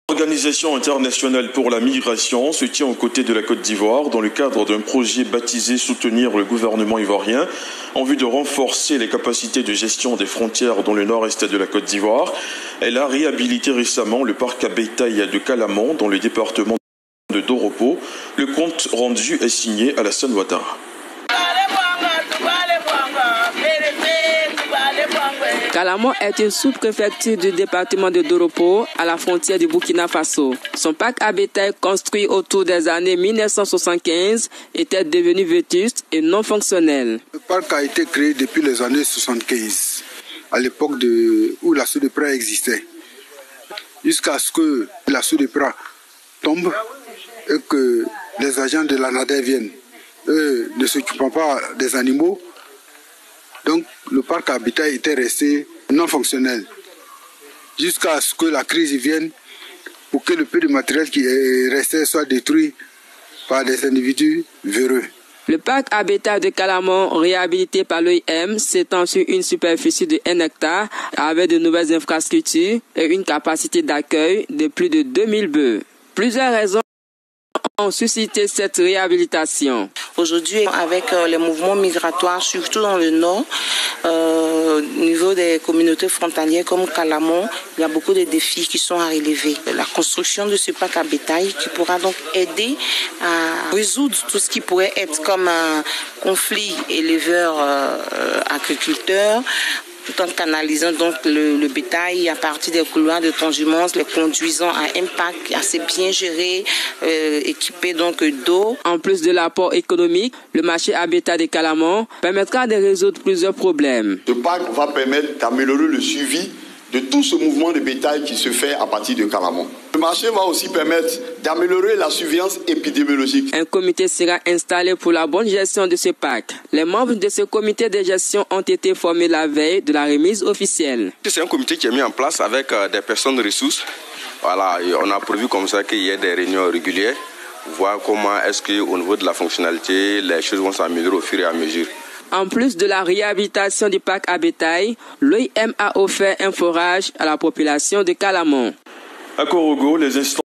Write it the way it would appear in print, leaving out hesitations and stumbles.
L'Organisation internationale pour la migration se tient aux côtés de la Côte d'Ivoire dans le cadre d'un projet baptisé Soutenir le gouvernement ivoirien en vue de renforcer les capacités de gestion des frontières dans le nord-est de la Côte d'Ivoire. Elle a réhabilité récemment le parc à bétail de Calamon dans le département de Doropo. Le compte rendu est signé Alassane Ouattara. Calamon est une sous-préfecture du département de Doropo, à la frontière du Burkina Faso. Son parc à bétail, construit autour des années 1975, était devenu vétuste et non fonctionnel. Le parc a été créé depuis les années 75, à l'époque où la SODEPRA existait. Jusqu'à ce que la SODEPRA tombe et que les agents de l'ANADER viennent. Eux ne s'occupant pas des animaux, donc le parc à bétail était resté non fonctionnel. Jusqu'à ce que la crise vienne pour que le peu de matériel qui est resté soit détruit par des individus véreux. Le parc à bétail de Calamon, réhabilité par l'OIM, s'étend sur une superficie de 1 hectare avec de nouvelles infrastructures et une capacité d'accueil de plus de 2000 bœufs. Plusieurs raisons ont suscité cette réhabilitation. Aujourd'hui, avec les mouvements migratoires, surtout dans le nord, au niveau des communautés frontalières comme Calamon, il y a beaucoup de défis qui sont à relever. La construction de ce parc à bétail qui pourra donc aider à résoudre tout ce qui pourrait être comme un conflit éleveur-agriculteur, tout en canalisant donc le bétail à partir des couloirs de transhumance, les conduisant à un parc assez bien géré, équipé donc d'eau. En plus de l'apport économique, le marché à bétail de Calamon permettra de résoudre plusieurs problèmes. Ce parc va permettre d'améliorer le suivi de tout ce mouvement de bétail qui se fait à partir de Calamon. Le marché va aussi permettre d'améliorer la surveillance épidémiologique. Un comité sera installé pour la bonne gestion de ce parc. Les membres de ce comité de gestion ont été formés la veille de la remise officielle. C'est un comité qui est mis en place avec des personnes ressources. Voilà, et on a prévu comme ça qu'il y ait des réunions régulières, voir comment est-ce qu'au niveau de la fonctionnalité, les choses vont s'améliorer au fur et à mesure. En plus de la réhabilitation du parc à bétail, l'OIM a offert un forage à la population de Calamon. À Korogo, les instants